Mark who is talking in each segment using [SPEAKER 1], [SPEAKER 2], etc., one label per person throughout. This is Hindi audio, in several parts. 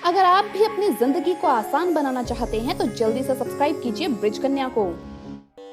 [SPEAKER 1] अगर आप भी अपनी जिंदगी को आसान बनाना चाहते हैं तो जल्दी से सब्सक्राइब कीजिए ब्रिज कन्या को।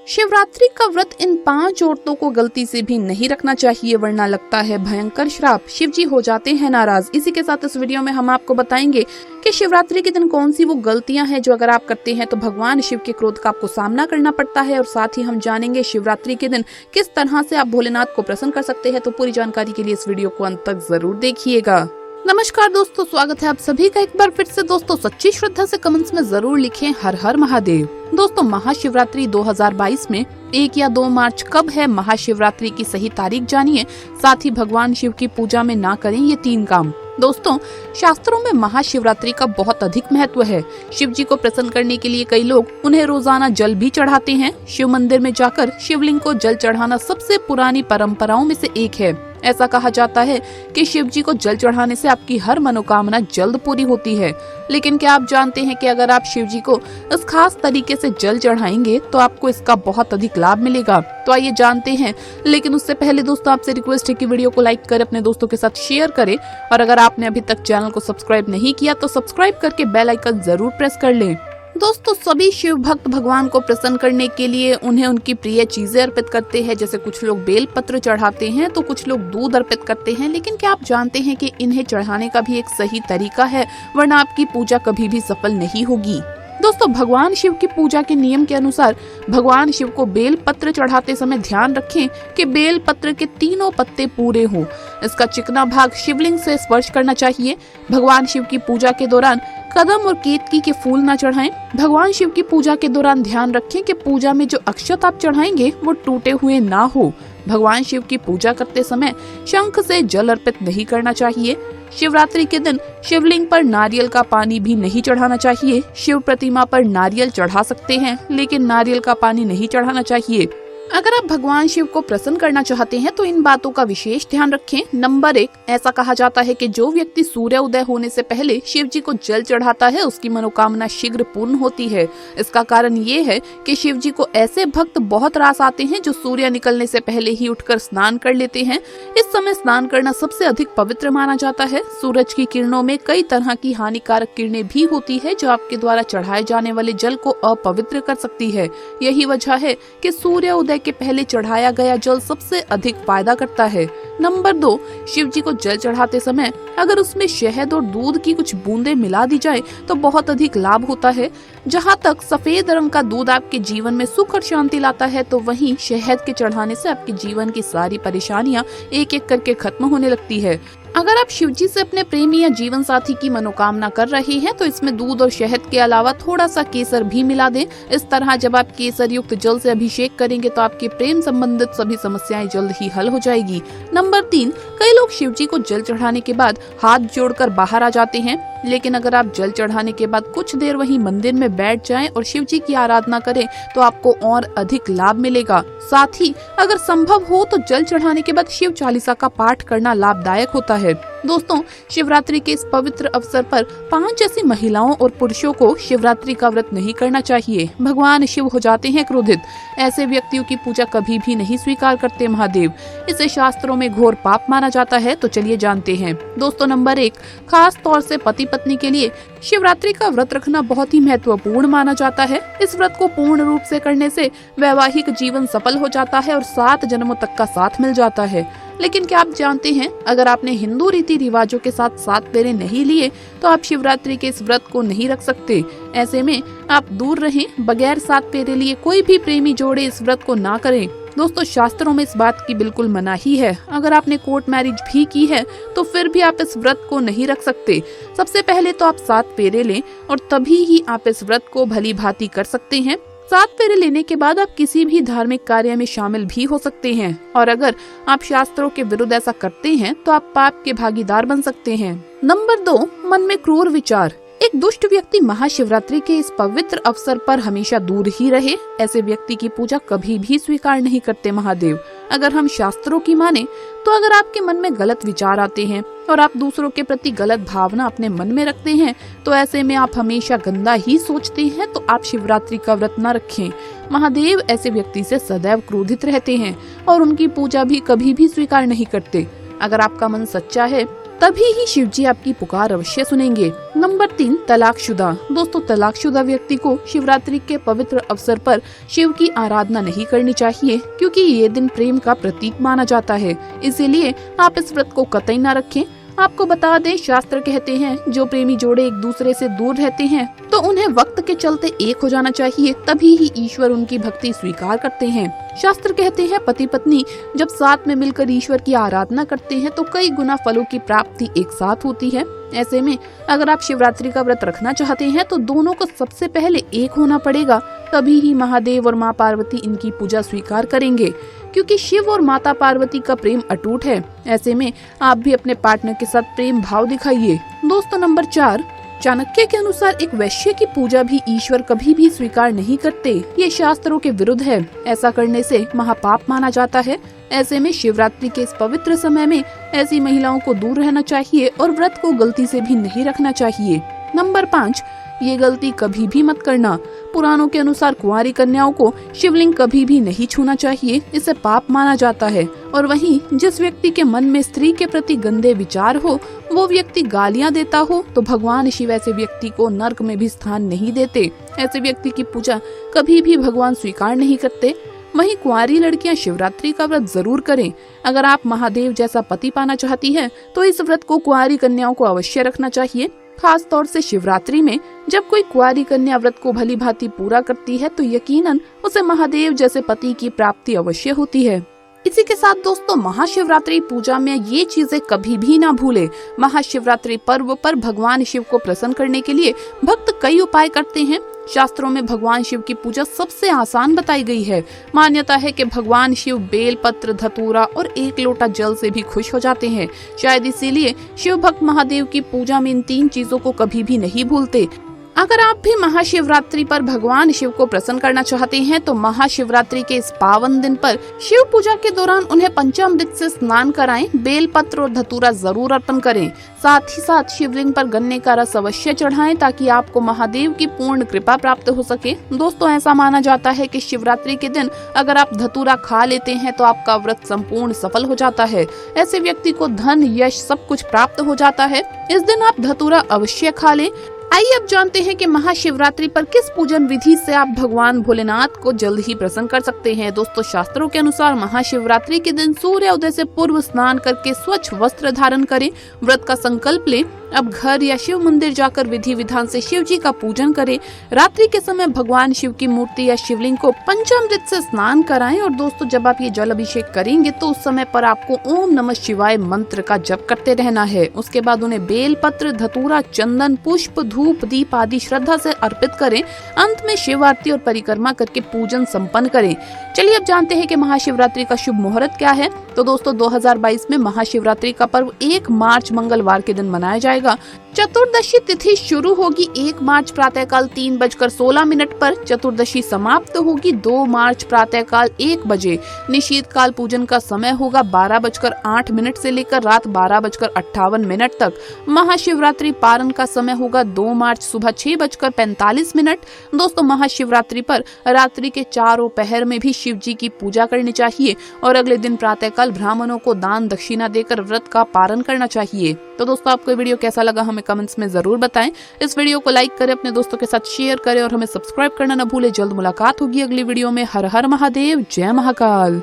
[SPEAKER 2] शिवरात्रि का व्रत इन 5 औरतों को गलती से भी नहीं रखना चाहिए, वरना लगता है भयंकर श्राप। शिव जी हो जाते हैं नाराज। इसी के साथ इस वीडियो में हम आपको बताएंगे कि शिवरात्रि के दिन कौन सी वो गलतियां हैं जो अगर आप करते हैं तो भगवान शिव के क्रोध का आपको सामना करना पड़ता है। और साथ ही हम जानेंगे शिवरात्रि के दिन किस तरह से आप भोलेनाथ को प्रसन्न कर सकते हैं। तो पूरी जानकारी के लिए इस वीडियो को अंत तक जरूर देखिएगा। नमस्कार दोस्तों, स्वागत है आप सभी का एक बार फिर से। दोस्तों सच्ची श्रद्धा से कमेंट्स में जरूर लिखें हर हर महादेव। दोस्तों महाशिवरात्रि 2022 में 1 या 2 मार्च कब है, महाशिवरात्रि की सही तारीख जानिए। साथ ही भगवान शिव की पूजा में ना करें ये 3 काम। दोस्तों शास्त्रों में महाशिवरात्रि का बहुत अधिक महत्व है। शिव जी को प्रसन्न करने के लिए कई लोग उन्हें रोजाना जल भी चढ़ाते हैं। शिव मंदिर में जाकर शिवलिंग को जल चढ़ाना सबसे पुरानी परंपराओं में से एक है। ऐसा कहा जाता है कि शिव जी को जल चढ़ाने से आपकी हर मनोकामना जल्द पूरी होती है। लेकिन क्या आप जानते हैं कि अगर आप शिव जी को इस खास तरीके से जल चढ़ाएंगे तो आपको इसका बहुत अधिक लाभ मिलेगा। तो आइए जानते हैं। लेकिन उससे पहले दोस्तों आपसे रिक्वेस्ट है कि वीडियो को लाइक करें, अपने दोस्तों के साथ शेयर करें। और अगर आपने अभी तक चैनल को सब्सक्राइब नहीं किया तो सब्सक्राइब करके बेल आइकन जरूर प्रेस कर लें। दोस्तों सभी शिव भक्त भगवान को प्रसन्न करने के लिए उन्हें उनकी प्रिय चीजें अर्पित करते हैं। जैसे कुछ लोग बेल पत्र चढ़ाते हैं तो कुछ लोग दूध अर्पित करते हैं। लेकिन क्या आप जानते हैं कि इन्हें चढ़ाने का भी एक सही तरीका है, वरना आपकी पूजा कभी भी सफल नहीं होगी। दोस्तों भगवान शिव की पूजा के नियम के अनुसार भगवान शिव को बेल पत्र चढ़ाते समय ध्यान रखें कि बेल पत्र के तीनों पत्ते पूरे हों। इसका चिकना भाग शिवलिंग से स्पर्श करना चाहिए। भगवान शिव की पूजा के दौरान कदम और केतकी के फूल न चढ़ाएं। भगवान शिव की पूजा के दौरान ध्यान रखें कि पूजा में जो अक्षत आप चढ़ाएंगे वो टूटे हुए ना हो। भगवान शिव की पूजा करते समय शंख से जल अर्पित नहीं करना चाहिए। शिवरात्रि के दिन शिवलिंग पर नारियल का पानी भी नहीं चढ़ाना चाहिए। शिव प्रतिमा पर नारियल चढ़ा सकते हैं, लेकिन नारियल का पानी नहीं चढ़ाना चाहिए। अगर आप भगवान शिव को प्रसन्न करना चाहते हैं तो इन बातों का विशेष ध्यान रखें। नंबर 1, ऐसा कहा जाता है कि जो व्यक्ति सूर्य उदय होने से पहले शिव जी को जल चढ़ाता है उसकी मनोकामना शीघ्र पूर्ण होती है। इसका कारण ये है कि शिव जी को ऐसे भक्त बहुत रास आते हैं जो सूर्य निकलने से पहले ही उठकर स्नान कर लेते हैं। इस समय स्नान करना सबसे अधिक पवित्र माना जाता है। सूरज की किरणों में कई तरह की हानिकारक किरणें भी होती है जो आपके द्वारा चढ़ाए जाने वाले जल को अपवित्र कर सकती है। यही वजह है कि सूर्य उदय के पहले चढ़ाया गया जल सबसे अधिक फायदा करता है। नंबर 2, शिव जी को जल चढ़ाते समय अगर उसमें शहद और दूध की कुछ बूंदें मिला दी जाए तो बहुत अधिक लाभ होता है। जहाँ तक सफेद रंग का दूध आपके जीवन में सुख और शांति लाता है, तो वहीं शहद के चढ़ाने से आपके जीवन की सारी परेशानियां एक एक करके खत्म होने लगती है। अगर आप शिव जी से अपने प्रेमी या जीवन साथी की मनोकामना कर रहे हैं तो इसमें दूध और शहद के अलावा थोड़ा सा केसर भी मिला दें। इस तरह जब आप केसर युक्त जल से अभिषेक करेंगे तो आपके प्रेम संबंधित सभी समस्याएं जल्द ही हल हो जाएगी। नंबर 3, कई लोग शिव जी को जल चढ़ाने के बाद हाथ जोड़कर बाहर आ जाते हैं। लेकिन अगर आप जल चढ़ाने के बाद कुछ देर वहीं मंदिर में बैठ जाएं और शिव जी की आराधना करें तो आपको और अधिक लाभ मिलेगा। साथ ही अगर संभव हो तो जल चढ़ाने के बाद शिव चालीसा का पाठ करना लाभदायक होता है। दोस्तों शिवरात्रि के इस पवित्र अवसर पर 5 ऐसी महिलाओं और पुरुषों को शिवरात्रि का व्रत नहीं करना चाहिए। भगवान शिव हो जाते हैं क्रोधित। ऐसे व्यक्तियों की पूजा कभी भी नहीं स्वीकार करते महादेव। इसे शास्त्रों में घोर पाप माना जाता है। तो चलिए जानते हैं। दोस्तों नंबर 1, खास तौर से पति पत्नी के लिए शिवरात्रि का व्रत रखना बहुत ही महत्वपूर्ण माना जाता है। इस व्रत को पूर्ण रूप से करने से वैवाहिक जीवन सफल हो जाता है और 7 जन्मों तक का साथ मिल जाता है। लेकिन क्या आप जानते हैं अगर आपने हिंदू रीति रिवाजों के साथ 7 फेरे नहीं लिए तो आप शिवरात्रि के इस व्रत को नहीं रख सकते। ऐसे में आप दूर रहें। बगैर 7 फेरे लिए कोई भी प्रेमी जोड़े इस व्रत को ना करें। दोस्तों शास्त्रों में इस बात की बिल्कुल मनाही है। अगर आपने कोर्ट मैरिज भी की है तो फिर भी आप इस व्रत को नहीं रख सकते। सबसे पहले तो आप 7 फेरे लें और तभी ही आप इस व्रत को भली भांति कर सकते हैं। 7 फेरे लेने के बाद आप किसी भी धार्मिक कार्य में शामिल भी हो सकते हैं। और अगर आप शास्त्रों के विरुद्ध ऐसा करते हैं तो आप पाप के भागीदार बन सकते हैं। नंबर 2, मन में क्रूर विचार। एक दुष्ट व्यक्ति महाशिवरात्रि के इस पवित्र अवसर पर हमेशा दूर ही रहे। ऐसे व्यक्ति की पूजा कभी भी स्वीकार नहीं करते महादेव। अगर हम शास्त्रों की माने तो अगर आपके मन में गलत विचार आते हैं और आप दूसरों के प्रति गलत भावना अपने मन में रखते हैं तो ऐसे में आप हमेशा गंदा ही सोचते हैं, तो आप शिवरात्रि का व्रत न रखें। महादेव ऐसे व्यक्ति से सदैव क्रोधित रहते हैं और उनकी पूजा भी कभी भी स्वीकार नहीं करते। अगर आपका मन सच्चा है तभी ही शिव जी आपकी पुकार अवश्य सुनेंगे। नंबर 3, तलाकशुदा। दोस्तों, तलाकशुदा व्यक्ति को शिवरात्रि के पवित्र अवसर पर शिव की आराधना नहीं करनी चाहिए, क्योंकि ये दिन प्रेम का प्रतीक माना जाता है। इसीलिए आप इस व्रत को कतई न रखें। आपको बता दें, शास्त्र कहते हैं जो प्रेमी जोड़े एक दूसरे से दूर रहते हैं तो उन्हें वक्त के चलते एक हो जाना चाहिए, तभी ही ईश्वर उनकी भक्ति स्वीकार करते हैं। शास्त्र कहते हैं पति पत्नी जब साथ में मिलकर ईश्वर की आराधना करते हैं तो कई गुना फलों की प्राप्ति एक साथ होती है। ऐसे में अगर आप शिवरात्रि का व्रत रखना चाहते हैं तो दोनों को सबसे पहले एक होना पड़ेगा, तभी ही महादेव और माँ पार्वती इनकी पूजा स्वीकार करेंगे, क्योंकि शिव और माता पार्वती का प्रेम अटूट है। ऐसे में आप भी अपने पार्टनर के साथ प्रेम भाव दिखाइए। दोस्तों, नंबर 4, चाणक्य के अनुसार एक वैश्य की पूजा भी ईश्वर कभी भी स्वीकार नहीं करते। ये शास्त्रों के विरुद्ध है। ऐसा करने से महापाप माना जाता है। ऐसे में शिवरात्रि के इस पवित्र समय में ऐसी महिलाओं को दूर रहना चाहिए और व्रत को गलती से भी नहीं रखना चाहिए। नंबर 5, ये गलती कभी भी मत करना। पुराणों के अनुसार कुंवारी कन्याओं को शिवलिंग कभी भी नहीं छूना चाहिए, इसे पाप माना जाता है। और वहीं जिस व्यक्ति के मन में स्त्री के प्रति गंदे विचार हो, वो व्यक्ति गालियां देता हो, तो भगवान शिव ऐसे व्यक्ति को नर्क में भी स्थान नहीं देते। ऐसे व्यक्ति की पूजा कभी भी भगवान स्वीकार नहीं करते। वहीं कुंवारी लड़कियां शिवरात्रि का व्रत जरूर करें। अगर आप महादेव जैसा पति पाना चाहती हैं, तो इस व्रत को कुंवारी कन्याओं को अवश्य रखना चाहिए। खास तौर से शिवरात्रि में जब कोई कुंवारी कन्या व्रत को भली भांति पूरा करती है तो यकीनन उसे महादेव जैसे पति की प्राप्ति अवश्य होती है। इसी के साथ दोस्तों, महाशिवरात्रि पूजा में ये चीजें कभी भी ना भूले। महाशिवरात्रि पर्व पर भगवान शिव को प्रसन्न करने के लिए भक्त कई उपाय करते हैं। शास्त्रों में भगवान शिव की पूजा सबसे आसान बताई गई है। मान्यता है कि भगवान शिव बेल पत्र, धतूरा और 1 लोटा जल से भी खुश हो जाते हैं। शायद इसीलिए शिव भक्त महादेव की पूजा में इन 3 चीजों को कभी भी नहीं भूलते। अगर आप भी महाशिवरात्रि पर भगवान शिव को प्रसन्न करना चाहते हैं तो महाशिवरात्रि के इस पावन दिन पर शिव पूजा के दौरान उन्हें पंचामृत से स्नान कराएं, बेल पत्र और धतूरा जरूर अर्पण करें। साथ ही साथ शिवलिंग पर गन्ने का रस अवश्य चढ़ाएं, ताकि आपको महादेव की पूर्ण कृपा प्राप्त हो सके। दोस्तों, ऐसा माना जाता है कि शिवरात्रि के दिन अगर आप धतूरा खा लेते हैं तो आपका व्रत संपूर्ण सफल हो जाता है। ऐसे व्यक्ति को धन, यश सब कुछ प्राप्त हो जाता है। इस दिन आप धतूरा अवश्य खा लें। आइए अब जानते हैं कि महाशिवरात्रि पर किस पूजन विधि से आप भगवान भोलेनाथ को जल्द ही प्रसन्न कर सकते हैं। दोस्तों, शास्त्रों के अनुसार महाशिवरात्रि के दिन सूर्योदय से पूर्व स्नान करके स्वच्छ वस्त्र धारण करें, व्रत का संकल्प लें। अब घर या शिव मंदिर जाकर विधि विधान से शिव जी का पूजन करें। रात्रि के समय भगवान शिव की मूर्ति या शिवलिंग को पंचामृत से स्नान कराएं। और दोस्तों, जब आप ये जल अभिषेक करेंगे तो उस समय पर आपको ओम नमः शिवाय मंत्र का जप करते रहना है। उसके बाद उन्हें बेल पत्र, धतूरा, चंदन, पुष्प, धूप, दीप आदि श्रद्धा से अर्पित करें। अंत में शिव आरती और परिक्रमा करके पूजन संपन्न करें। चलिए अब जानते हैं कि महाशिवरात्रि का शुभ मुहूर्त क्या है। तो दोस्तों, 2022 में महाशिवरात्रि का पर्व 1 मार्च मंगलवार के दिन मनाया जाएगा। चतुर्दशी तिथि शुरू होगी 1 मार्च प्रातःकाल 3:16 पर। चतुर्दशी समाप्त होगी 2 मार्च प्रातःकाल 1 बजे। निशीत काल पूजन का समय होगा 12:08 से लेकर रात 12:58 तक। महाशिवरात्रि पारण का समय होगा 2 मार्च सुबह 6:45। दोस्तों, महाशिवरात्रि पर रात्रि के चारों पहर में भी शिव जी की पूजा करनी चाहिए और अगले दिन प्रातःकाल ब्राह्मणों को दान दक्षिणा देकर व्रत का पारण करना चाहिए। तो दोस्तों, आपको वीडियो कैसा लगा हमें कमेंट्स में जरूर बताएं। इस वीडियो को लाइक करें, अपने दोस्तों के साथ शेयर करें और हमें सब्सक्राइब करना न भूलें। जल्द मुलाकात होगी अगली वीडियो में। हर हर महादेव, जय महाकाल।